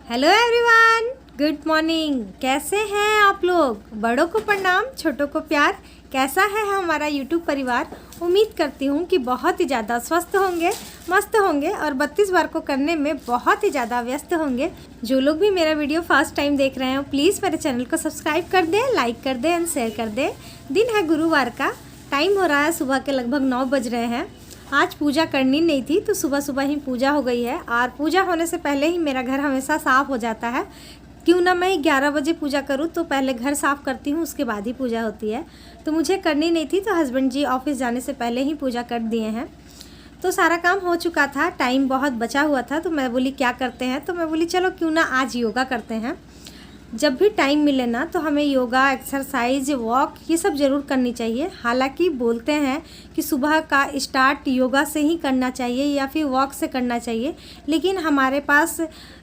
Hello everyone, good morning. कैसे हैं आप लोग? बड़ों को प्रणाम, छोटों को प्यार। कैसा है हमारा यूट्यूब परिवार? उम्मीद करती हूँ कि बहुत ही ज़्यादा स्वस्थ होंगे, मस्त होंगे और 32 बार को करने में बहुत ही ज़्यादा व्यस्त होंगे। जो लोग भी मेरा वीडियो फर्स्ट टाइम देख रहे हो, प्लीज़ मेरे चैनल को सब्सक्राइब कर दें, लाइक कर दें एंड शेयर कर दें। दिन है गुरुवार का, टाइम हो रहा है सुबह के लगभग 9 बज रहे हैं। आज पूजा करनी नहीं थी तो सुबह सुबह ही पूजा हो गई है और पूजा होने से पहले ही मेरा घर हमेशा साफ़ हो जाता है। क्यों ना मैं 11 बजे पूजा करूँ तो पहले घर साफ़ करती हूँ, उसके बाद ही पूजा होती है। तो मुझे करनी नहीं थी तो हस्बैंड जी ऑफिस जाने से पहले ही पूजा कर दिए हैं। तो सारा काम हो चुका था, टाइम बहुत बचा हुआ था। तो मैं बोली क्या करते हैं, तो मैं बोली चलो क्यों ना आज योगा करते हैं। जब भी टाइम मिले ना तो हमें योगा, एक्सरसाइज, वॉक ये सब ज़रूर करनी चाहिए। हालांकि बोलते हैं कि सुबह का स्टार्ट योगा से ही करना चाहिए या फिर वॉक से करना चाहिए, लेकिन हमारे पास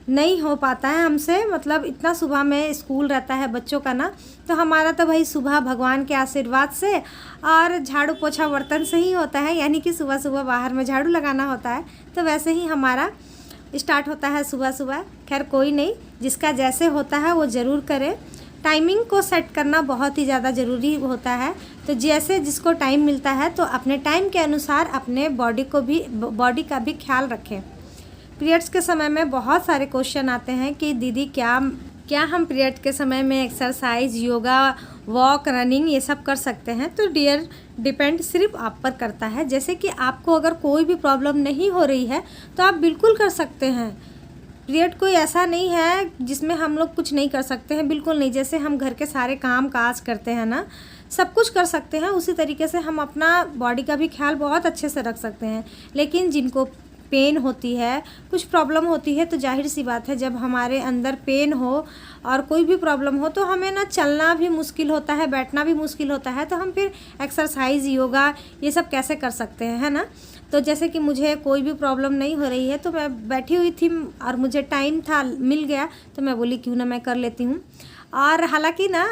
नहीं हो पाता है हमसे। मतलब इतना सुबह में स्कूल रहता है बच्चों का ना, तो हमारा तो भाई सुबह भगवान के आशीर्वाद से और झाड़ू पोछा बर्तन से ही होता है, यानी कि सुबह सुबह बाहर में झाड़ू लगाना होता है। तो वैसे ही हमारा स्टार्ट होता है सुबह सुबह। खैर कोई नहीं, जिसका जैसे होता है वो ज़रूर करे। टाइमिंग को सेट करना बहुत ही ज़्यादा ज़रूरी होता है। तो जैसे जिसको टाइम मिलता है तो अपने टाइम के अनुसार अपने बॉडी का भी ख्याल रखें। पीरियड्स के समय में बहुत सारे क्वेश्चन आते हैं कि दीदी क्या हम पीरियड के समय में एक्सरसाइज, योगा, वॉक, रनिंग ये सब कर सकते हैं? तो डियर, डिपेंड सिर्फ आप पर करता है। जैसे कि आपको अगर कोई भी प्रॉब्लम नहीं हो रही है तो आप बिल्कुल कर सकते हैं। पीरियड कोई ऐसा नहीं है जिसमें हम लोग कुछ नहीं कर सकते हैं, बिल्कुल नहीं। जैसे हम घर के सारे काम काज करते हैं ना, सब कुछ कर सकते हैं, उसी तरीके से हम अपना बॉडी का भी ख्याल बहुत अच्छे से रख सकते हैं। लेकिन जिनको पेन होती है, कुछ प्रॉब्लम होती है, तो जाहिर सी बात है जब हमारे अंदर पेन हो और कोई भी प्रॉब्लम हो तो हमें ना चलना भी मुश्किल होता है, बैठना भी मुश्किल होता है। तो हम फिर एक्सरसाइज, योगा ये सब कैसे कर सकते हैं, है ना? तो जैसे कि मुझे कोई भी प्रॉब्लम नहीं हो रही है तो मैं बैठी हुई थी और मुझे टाइम था, मिल गया, तो मैं बोली क्यों ना मैं कर लेती हूँ। और हालांकि ना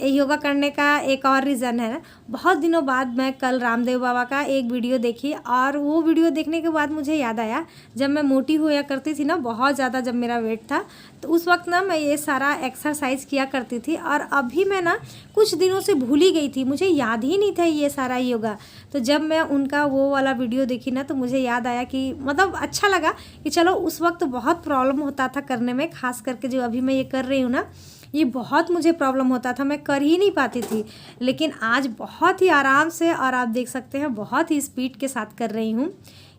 योगा करने का एक और रीज़न है। बहुत दिनों बाद मैं कल रामदेव बाबा का एक वीडियो देखी और वो वीडियो देखने के बाद मुझे याद आया जब मैं मोटी हुआ करती थी ना, बहुत ज़्यादा जब मेरा वेट था, तो उस वक्त ना मैं ये सारा एक्सरसाइज किया करती थी। और अभी मैं ना कुछ दिनों से भूल ही गई थी, मुझे याद ही नहीं था ये सारा योगा। तो जब मैं उनका वो वाला वीडियो देखी ना तो मुझे याद आया कि मतलब अच्छा लगा कि चलो, उस वक्त बहुत प्रॉब्लम होता था करने में, ख़ास करके जो अभी मैं ये कर रही हूँ ना, ये बहुत मुझे प्रॉब्लम होता था, मैं कर ही नहीं पाती थी। लेकिन आज बहुत ही आराम से और आप देख सकते हैं बहुत ही स्पीड के साथ कर रही हूँ।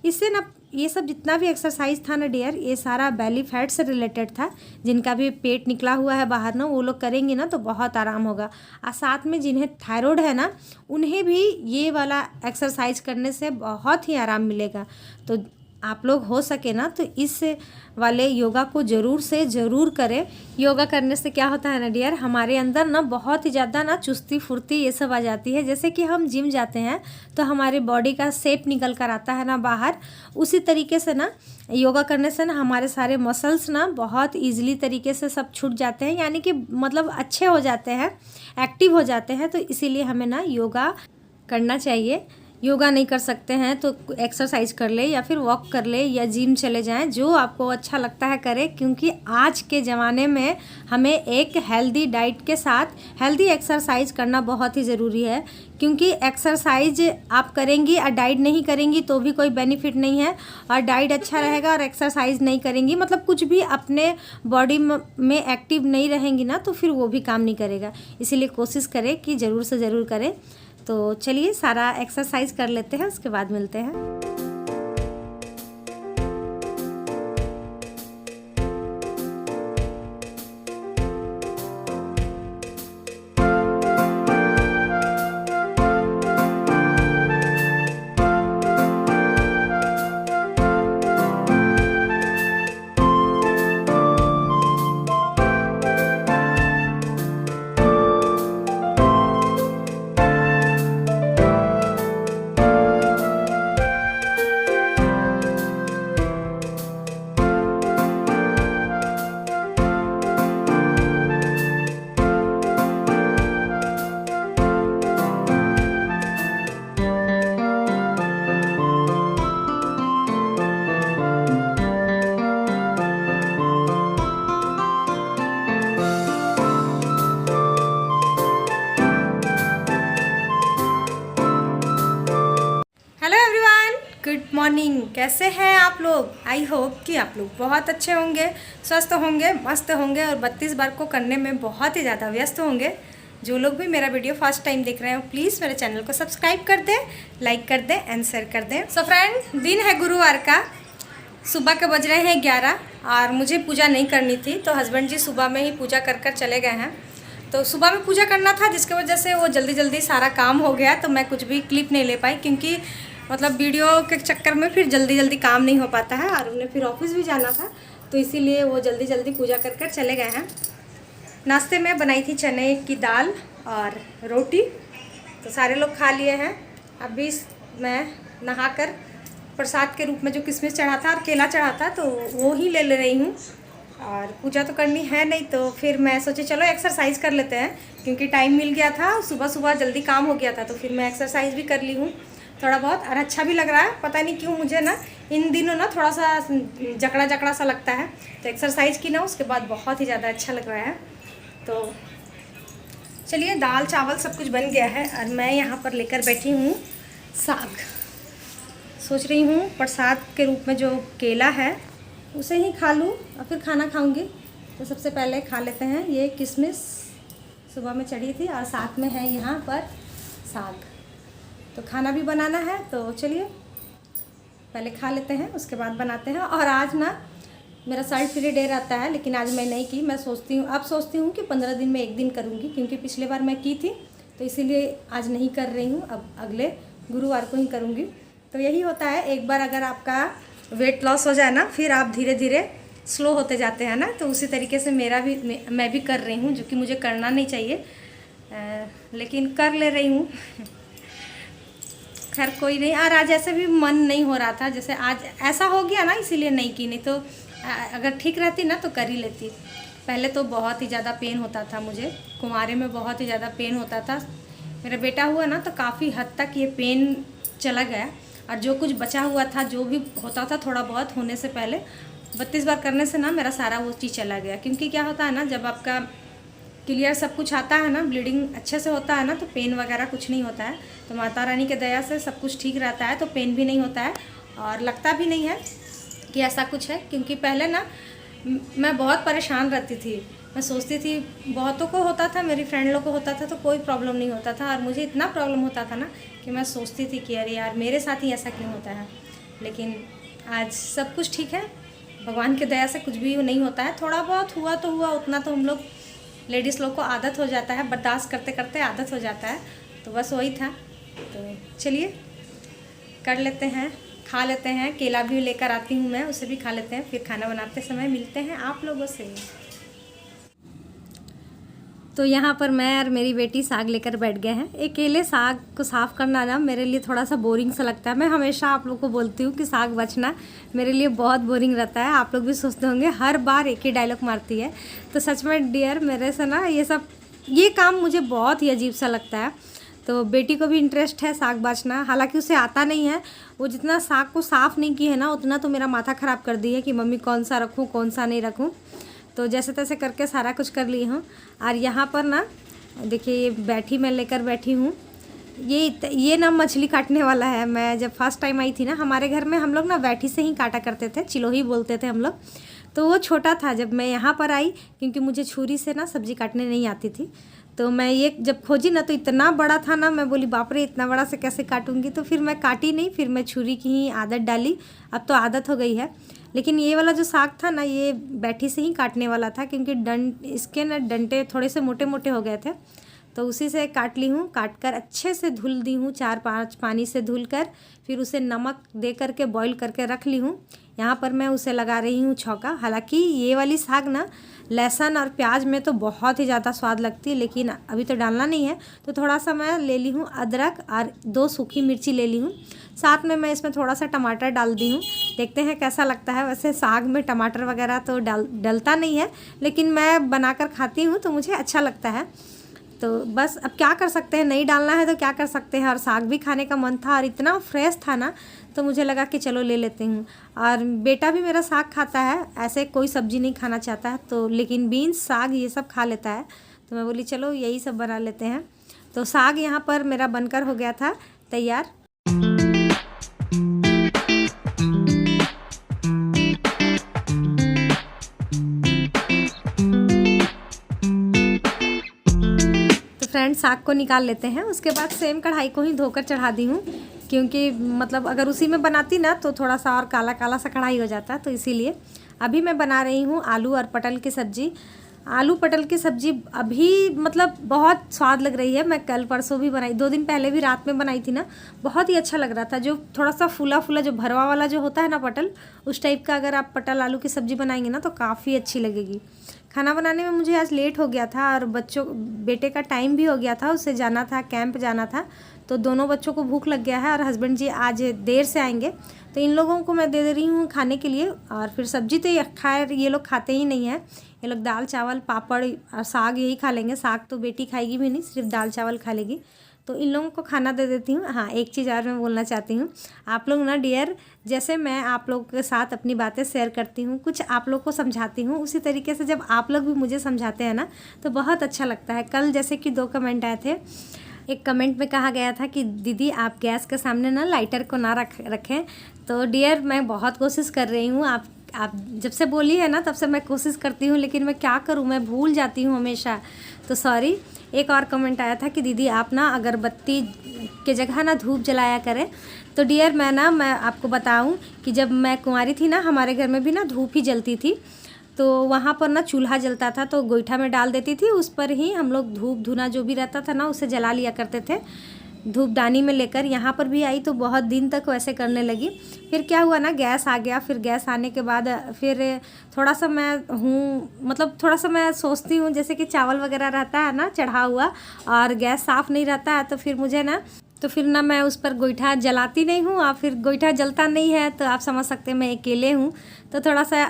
इससे ना ये सब जितना भी एक्सरसाइज था ना डियर, ये सारा बेली फैट से रिलेटेड था। जिनका भी पेट निकला हुआ है बाहर ना, वो लोग करेंगे ना तो बहुत आराम होगा। और साथ में जिन्हें थायराइड है ना, उन्हें भी ये वाला एक्सरसाइज करने से बहुत ही आराम मिलेगा। तो आप लोग हो सके ना तो इस वाले योगा को ज़रूर से ज़रूर करें। योगा करने से क्या होता है ना डियर, हमारे अंदर ना बहुत ही ज़्यादा ना चुस्ती फुर्ती ये सब आ जाती है। जैसे कि हम जिम जाते हैं तो हमारी बॉडी का शेप निकल कर आता है ना बाहर, उसी तरीके से ना योगा करने से ना हमारे सारे मसल्स ना बहुत ईजिली तरीके से सब छूट जाते हैं, यानी कि मतलब अच्छे हो जाते हैं, एक्टिव हो जाते हैं। तो इसीलिए हमें ना योगा करना चाहिए। योगा नहीं कर सकते हैं तो एक्सरसाइज कर ले या फिर वॉक कर ले या जिम चले जाएं, जो आपको अच्छा लगता है करें। क्योंकि आज के ज़माने में हमें एक हेल्दी डाइट के साथ हेल्दी एक्सरसाइज करना बहुत ही ज़रूरी है। क्योंकि एक्सरसाइज आप करेंगी और डाइट नहीं करेंगी तो भी कोई बेनिफिट नहीं है, और डाइट अच्छा रहेगा और एक्सरसाइज नहीं करेंगी, मतलब कुछ भी अपने बॉडी में एक्टिव नहीं रहेंगी ना, तो फिर वो भी काम नहीं करेगा। इसीलिए कोशिश करें कि ज़रूर से ज़रूर करें। तो चलिए सारा एक्सरसाइज कर लेते हैं, उसके बाद मिलते हैं। कैसे हैं आप लोग। आई होप कि आप लोग बहुत अच्छे होंगे, स्वस्थ होंगे, मस्त होंगे और 32 बार को करने में बहुत ही ज़्यादा व्यस्त होंगे। जो लोग भी मेरा वीडियो फर्स्ट टाइम देख रहे हो प्लीज़ मेरे चैनल को सब्सक्राइब कर दें, लाइक कर दें एंड शेयर कर दें। सो फ्रेंड, दिन है गुरुवार का, सुबह के बज रहे हैं 11 और मुझे पूजा नहीं करनी थी तो हस्बैंड जी सुबह में ही पूजा कर कर चले गए हैं। तो सुबह में पूजा करना था जिसकी वजह से वो जल्दी जल्दी सारा काम हो गया, तो मैं कुछ भी क्लिप नहीं ले पाई क्योंकि मतलब वीडियो के चक्कर में फिर जल्दी जल्दी काम नहीं हो पाता है और उन्हें फिर ऑफिस भी जाना था, तो इसीलिए वो जल्दी जल्दी पूजा कर कर चले गए हैं। नाश्ते में बनाई थी चने की दाल और रोटी, तो सारे लोग खा लिए हैं। अभी मैं नहाकर प्रसाद के रूप में जो किशमिश चढ़ा था और केला चढ़ा था तो वो ही ले रही हूँ। और पूजा तो करनी है नहीं, तो फिर मैं सोची चलो एक्सरसाइज कर लेते हैं क्योंकि टाइम मिल गया था, सुबह सुबह जल्दी काम हो गया था, तो फिर मैं एक्सरसाइज भी कर ली हूँ थोड़ा बहुत और अच्छा भी लग रहा है। पता नहीं क्यों मुझे ना इन दिनों ना थोड़ा सा जकड़ा जकड़ा सा लगता है, तो एक्सरसाइज की ना उसके बाद बहुत ही ज़्यादा अच्छा लग रहा है। तो चलिए, दाल चावल सब कुछ बन गया है और मैं यहाँ पर लेकर बैठी हूँ साग। सोच रही हूँ प्रसाद के रूप में जो केला है उसे ही खा लूँ और फिर खाना खाऊंगी। तो सबसे पहले खा लेते हैं ये किशमिश, सुबह में चढ़ी थी और साथ में है यहाँ पर साग। तो खाना भी बनाना है तो चलिए पहले खा लेते हैं उसके बाद बनाते हैं। और आज ना मेरा साइड फ्री डे रहता है लेकिन आज मैं नहीं की। मैं सोचती हूँ, अब सोचती हूँ कि 15 दिन में एक दिन करूँगी क्योंकि पिछले बार मैं की थी, तो इसीलिए आज नहीं कर रही हूँ, अब अगले गुरुवार को ही करूँगी। तो यही होता है, एक बार अगर आपका वेट लॉस हो जाए ना फिर आप धीरे धीरे स्लो होते जाते हैं ना, तो उसी तरीके से मैं भी कर रही हूँ, जो कि मुझे करना नहीं चाहिए लेकिन कर ले रही हूँ। खैर कोई नहीं। और आज ऐसे भी मन नहीं हो रहा था, जैसे आज ऐसा हो गया ना इसीलिए नहीं की, नहीं तो अगर ठीक रहती ना तो कर ही लेती। पहले तो बहुत ही ज़्यादा पेन होता था मुझे, कुंवारे में बहुत ही ज़्यादा पेन होता था। मेरा बेटा हुआ ना तो काफ़ी हद तक ये पेन चला गया और जो कुछ बचा हुआ था, जो भी होता था थोड़ा बहुत होने से पहले 32 बार करने से ना मेरा सारा वो चीज़ चला गया। क्योंकि क्या होता है ना, जब आपका क्लियर सब कुछ आता है ना, ब्लीडिंग अच्छे से होता है ना, तो पेन वगैरह कुछ नहीं होता है। तो माता रानी के दया से सब कुछ ठीक रहता है, तो पेन भी नहीं होता है और लगता भी नहीं है कि ऐसा कुछ है। क्योंकि पहले ना मैं बहुत परेशान रहती थी, मैं सोचती थी बहुतों को होता था, मेरी फ्रेंड लोग को होता था तो कोई प्रॉब्लम नहीं होता था, और मुझे इतना प्रॉब्लम होता था ना कि मैं सोचती थी कि अरे यार मेरे साथ ही ऐसा क्यों होता है। लेकिन आज सब कुछ ठीक है, भगवान की दया से कुछ भी नहीं होता है। थोड़ा बहुत हुआ तो हुआ, उतना तो हम लोग लेडीज़ लोग को आदत हो जाता है, बर्दाश्त करते करते आदत हो जाता है, तो बस वही था। तो चलिए कर लेते हैं, खा लेते हैं। केला भी लेकर आती हूँ मैं, उसे भी खा लेते हैं, फिर खाना बनाते समय मिलते हैं आप लोगों से। तो यहाँ पर मैं और मेरी बेटी साग लेकर बैठ गए हैं। अकेले साग को साफ़ करना ना मेरे लिए थोड़ा सा बोरिंग सा लगता है। मैं हमेशा आप लोग को बोलती हूँ कि साग बचना मेरे लिए बहुत बोरिंग रहता है। आप लोग भी सोचते होंगे, हर बार एक ही डायलॉग मारती है। तो सच में डियर, मेरे से ना ये काम मुझे बहुत ही अजीब सा लगता है। तो बेटी को भी इंटरेस्ट है साग बाछना, हालांकि उसे आता नहीं है। वो जितना साग को साफ़ नहीं की है ना उतना तो मेरा माथा ख़राब कर दी है कि मम्मी कौन सा रखूँ कौन सा नहीं रखूँ। तो जैसे तैसे करके सारा कुछ कर ली हूँ। और यहाँ पर ना देखिए मैं लेकर बैठी हूँ, ये ना मछली काटने वाला है। मैं जब फर्स्ट टाइम आई थी ना, हमारे घर में हम लोग ना बैठी से ही काटा करते थे, चिलोही बोलते थे हम लोग। तो वो छोटा था जब मैं यहाँ पर आई, क्योंकि मुझे छुरी से ना सब्ज़ी काटने नहीं आती थी। तो मैं ये जब खोजी ना तो इतना बड़ा था ना, मैं बोली बाप रे इतना बड़ा से कैसे काटूंगी। तो फिर मैं काटी नहीं, फिर मैं छुरी की ही आदत डाली। अब तो आदत हो गई है। लेकिन ये वाला जो साग था ना, ये बैठी से ही काटने वाला था क्योंकि इसके ना डंटे थोड़े से मोटे मोटे हो गए थे, तो उसी से काट ली हूँ। काट कर अच्छे से धुल दी हूँ, 4-5 पानी से धुल कर, फिर उसे नमक दे करके बॉईल करके रख ली हूँ। यहाँ पर मैं उसे लगा रही हूँ छौंका। हालांकि ये वाली साग ना लहसुन और प्याज में तो बहुत ही ज़्यादा स्वाद लगती है, लेकिन अभी तो डालना नहीं है, तो थोड़ा सा मैं ले ली हूँ अदरक और 2 सूखी मिर्ची ले ली हूँ। साथ में मैं इसमें थोड़ा सा टमाटर डाल दी हूँ, देखते हैं कैसा लगता है। वैसे साग में टमाटर वगैरह तो डलता नहीं है, लेकिन मैं बनाकर खाती हूँ तो मुझे अच्छा लगता है। तो बस अब क्या कर सकते हैं, नहीं डालना है तो क्या कर सकते हैं। और साग भी खाने का मन था और इतना फ्रेश था ना, तो मुझे लगा कि चलो ले लेती हूँ। और बेटा भी मेरा साग खाता है, ऐसे कोई सब्ज़ी नहीं खाना चाहता है, तो लेकिन बीन्स साग ये सब खा लेता है। तो मैं बोली चलो यही सब बना लेते हैं। तो साग यहाँ पर मेरा बनकर हो गया था तैयार। साग को निकाल लेते हैं। उसके बाद सेम कढ़ाई को ही धोकर चढ़ा दी हूँ, क्योंकि मतलब अगर उसी में बनाती ना तो थोड़ा सा और काला काला सा कढ़ाई हो जाता, तो इसीलिए अभी मैं बना रही हूँ आलू और पटल की सब्ज़ी। आलू पटल की सब्ज़ी अभी मतलब बहुत स्वाद लग रही है। मैं कल परसों भी बनाई, 2 दिन पहले भी रात में बनाई थी ना, बहुत ही अच्छा लग रहा था। जो थोड़ा सा फूला फूला जो भरवा वाला जो होता है ना पटल, उस टाइप का अगर आप पटल आलू की सब्ज़ी बनाएंगे ना तो काफ़ी अच्छी लगेगी। खाना बनाने में मुझे आज लेट हो गया था और बेटे का टाइम भी हो गया था, उसे जाना था, कैंप जाना था, तो दोनों बच्चों को भूख लग गया है और हस्बैंड जी आज देर से आएंगे, तो इन लोगों को मैं दे रही हूँ खाने के लिए। और फिर सब्जी तो खैर ये लोग खाते ही नहीं है, ये लोग दाल चावल पापड़ और साग यही खा लेंगे। साग तो बेटी खाएगी भी नहीं, सिर्फ दाल चावल खा लेगी, तो इन लोगों को खाना दे देती हूँ। हाँ, एक चीज़ और मैं बोलना चाहती हूँ, आप लोग ना डियर, जैसे मैं आप लोगों के साथ अपनी बातें शेयर करती हूँ, कुछ आप लोग को समझाती हूँ, उसी तरीके से जब आप लोग भी मुझे समझाते हैं ना तो बहुत अच्छा लगता है। कल जैसे कि 2 कमेंट आए थे। एक कमेंट में कहा गया था कि दीदी आप गैस के सामने ना लाइटर को ना रखें, तो डियर मैं बहुत कोशिश कर रही हूँ। आप जब से बोली है ना तब से मैं कोशिश करती हूँ, लेकिन मैं क्या करूँ, मैं भूल जाती हूँ हमेशा, तो सॉरी। एक और कमेंट आया था कि दीदी आप ना अगरबत्ती के जगह ना धूप जलाया करें। तो डियर मैं आपको बताऊँ कि जब मैं कुंवारी थी ना, हमारे घर में भी ना धूप ही जलती थी, तो वहाँ पर ना चूल्हा जलता था, तो गोईठा में डाल देती थी, उस पर ही हम लोग धूप धुना जो भी रहता था ना उसे जला लिया करते थे, धूपदानी में लेकर। यहाँ पर भी आई तो बहुत दिन तक वैसे करने लगी। फिर क्या हुआ ना, गैस आ गया। फिर गैस आने के बाद फिर थोड़ा सा थोड़ा सा मैं सोचती हूँ, जैसे कि चावल वगैरह रहता है ना चढ़ा हुआ और गैस साफ़ नहीं रहता है, तो फिर ना मैं उस पर गोईठा जलाती नहीं हूँ, और फिर गोईठा जलता नहीं है, तो आप समझ सकते हैं मैं अकेले हूँ, तो थोड़ा सा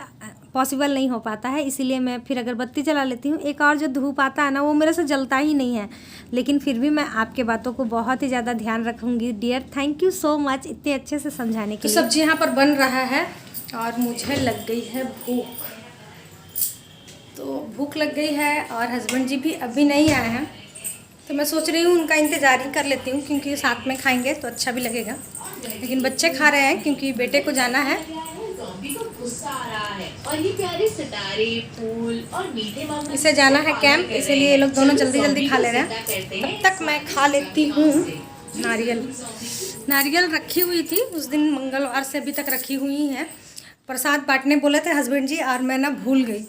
पॉसिबल नहीं हो पाता है, इसीलिए मैं फिर अगरबत्ती जला लेती हूँ। एक और जो धूप आता है ना वो मेरे से जलता ही नहीं है, लेकिन फिर भी मैं आपके बातों को बहुत ही ज़्यादा ध्यान रखूँगी dear. Thank you so much इतने अच्छे से समझाने के लिए। सब्जी यहाँ पर बन रहा है और मुझे लग गई है भूख, तो भूख लग गई है और हस्बैंड जी भी अभी नहीं आए हैं, तो मैं सोच रही हूँ उनका इंतज़ार ही कर लेती हूँ, क्योंकि साथ में खाएंगे तो अच्छा भी लगेगा। लेकिन बच्चे खा रहे हैं क्योंकि बेटे को जाना है। गुस्सा आ रहा है और ये प्यारे सितारे फूल और मीठे मामले इसे जाना है कैंप, इसीलिए ये लोग दोनों जल्दी जल्दी खा ले रहे हैं। तब तक मैं खा लेती हूँ नारियल रखी हुई थी उस दिन, मंगलवार से अभी तक रखी हुई है। प्रसाद बांटने बोले थे हस्बैंड जी और मैं ना भूल गई,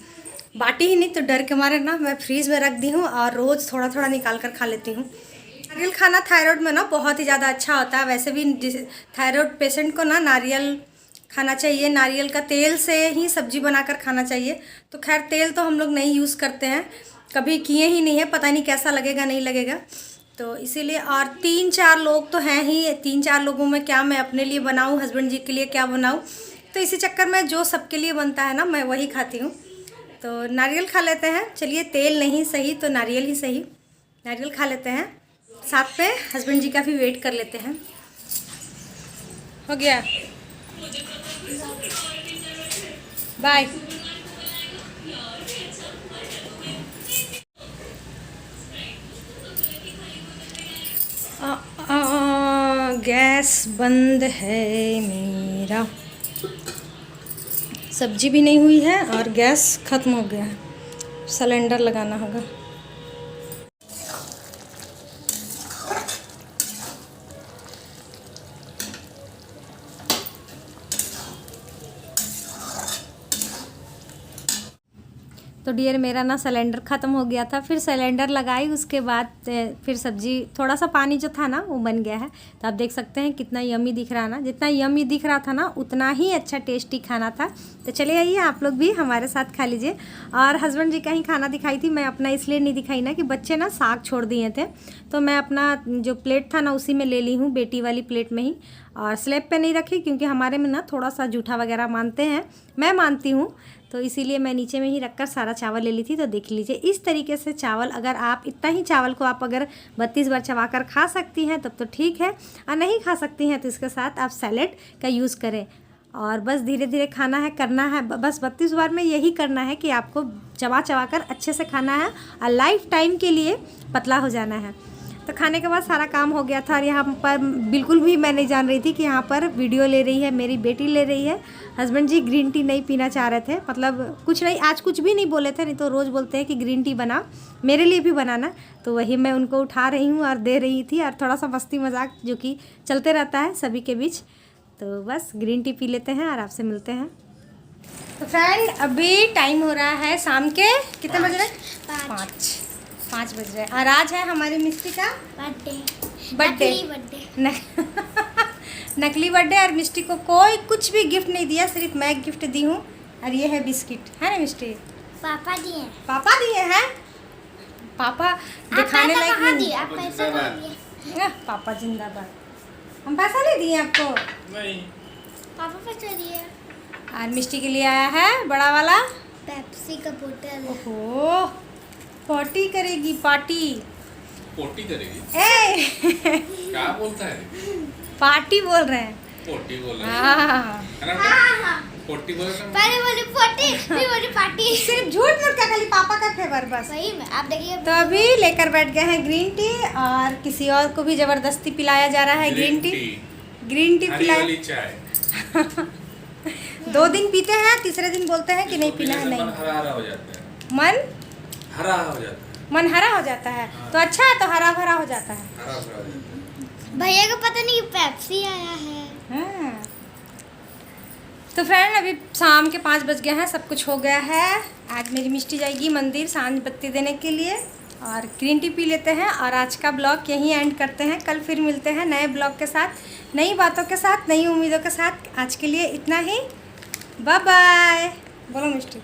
बाटी ही नहीं, तो डर के मारे ना मैं फ्रीज में रख दी हूँ और रोज़ थोड़ा थोड़ा निकाल कर खा लेती हूँ। नारियल खाना थायराइड में ना बहुत ही ज़्यादा अच्छा होता है। वैसे भी थायराइड पेशेंट को ना नारियल खाना चाहिए, नारियल का तेल से ही सब्जी बनाकर खाना चाहिए। तो खैर तेल तो हम लोग नहीं यूज़ करते हैं, कभी किए ही नहीं है, पता नहीं कैसा लगेगा नहीं लगेगा, तो इसीलिए। और 3-4 लोग तो हैं ही, 3-4 लोगों में क्या मैं अपने लिए बनाऊं, हस्बैंड जी के लिए क्या बनाऊं, तो इसी चक्कर में जो सबके लिए बनता है ना मैं वही खाती हूँ। तो नारियल खा लेते हैं, चलिए तेल नहीं सही तो नारियल ही सही, नारियल खा लेते हैं। साथ पे हस्बैंड जी का भी वेट कर लेते हैं। हो गया, बाय। गैस बंद है मेरा, सब्जी भी नहीं हुई है और गैस ख़त्म हो गया है, सिलेंडर लगाना होगा। तो डियर मेरा ना सिलेंडर ख़त्म हो गया था, फिर सिलेंडर लगाई, उसके बाद फिर सब्जी, थोड़ा सा पानी जो था ना वो बन गया है, तो आप देख सकते हैं कितना यम्मी दिख रहा है ना, जितना यम्मी दिख रहा था ना उतना ही अच्छा टेस्टी खाना था। तो चले आइए आप लोग भी हमारे साथ खा लीजिए। और हस्बैंड जी का ही खाना दिखाई थी, मैं अपना इसलिए नहीं दिखाई ना कि बच्चे ना साग छोड़ दिए थे, तो मैं अपना जो प्लेट था ना उसी में ले ली हूँ, बेटी वाली प्लेट में ही, और स्लैब पे नहीं रखी क्योंकि हमारे में ना थोड़ा सा जूठा वगैरह मानते हैं, मैं मानती हूँ, तो इसीलिए मैं नीचे में ही रखकर सारा चावल ले ली थी। तो देख लीजिए इस तरीके से चावल, अगर आप इतना ही चावल को आप अगर 32 बार चबाकर खा सकती हैं तब तो ठीक है, और नहीं खा सकती हैं तो इसके साथ आप सैलेड का यूज़ करें। और बस धीरे धीरे खाना है, करना है, बस 32 बार में यही करना है कि आपको चबा चबा कर अच्छे से खाना है और लाइफ टाइम के लिए पतला हो जाना है। तो खाने के बाद सारा काम हो गया था और यहाँ पर बिल्कुल भी मैं नहीं जान रही थी कि यहाँ पर वीडियो ले रही है, मेरी बेटी ले रही है। हस्बैंड जी ग्रीन टी नहीं पीना चाह रहे थे, मतलब कुछ नहीं, आज कुछ भी नहीं बोले थे, नहीं तो रोज़ बोलते हैं कि ग्रीन टी बना, मेरे लिए भी बनाना। तो वही मैं उनको उठा रही हूँ और दे रही थी, और थोड़ा सा मस्ती मजाक जो कि चलते रहता है सभी के बीच। तो बस ग्रीन टी पी लेते हैं और आपसे मिलते हैं। तो फ्रेंड अभी टाइम हो रहा है शाम के कितने बज रहे हैं? 5 बज रहे हैं। और आज है हमारी मिस्टी का बर्थडे। नकली बर्थडे। और मिस्टी को कोई कुछ भी गिफ्ट नहीं दिया, सिर्फ मैं गिफ्ट दी हूँ। और ये है बिस्किट, है ना मिस्टी? पापा दिए। पापा दिए हैं? पापा दिखाने लायक नहीं। आप पैसे कहाँ दिए? पापा जिंदाबाद। हम पैसा नहीं दिए आपको? नहीं। पापा पैसे दिए। और मिस्टी के लिए आया है बड़ा वाला पेप्सी का बोतल। ओहो, पार्टी करेगी पार्टी। पोटी करेगी? ए क्या बोलता है? पार्टी बोल रहे हैं। पोटी बोल रहा है। हाँ, है ना? पोटी बोल रहा है। पहले बोली पोटी, फिर बोली पार्टी। सिर्फ झूठ मूठ का, खाली पापा का फेवर बस। सही में आप देखिए। तो अभी लेकर बैठ गए हैं ग्रीन टी, और किसी और को भी जबरदस्ती पिलाया जा रहा है ग्रीन टी। ग्रीन टी हरी पिलाया। वाली चाय। 2 दिन पीते हैं, तीसरे दिन बोलते हैं कि नहीं पीना है। मन नहीं, हरा हरा हो जाता है। मन हरा हो जाता है। मन हरा हो जाता है। तो अच्छा है, तो हरा भरा हो जाता है। हरा भरा हो जाता है। भैया को पता नहीं पेप्सी आया है। हाँ। तो फ्रेंड अभी शाम के 5 बज गए हैं, सब कुछ हो गया है। आज मेरी मिस्टी जाएगी मंदिर सांझ बत्ती देने के लिए, और ग्रीन टी पी लेते हैं। और आज का ब्लॉग यहीं एंड करते हैं। कल फिर मिलते हैं नए ब्लॉग के साथ, नई बातों के साथ, नई उम्मीदों के साथ। आज के लिए इतना ही, बाय बाय। बोलो मिस्टी।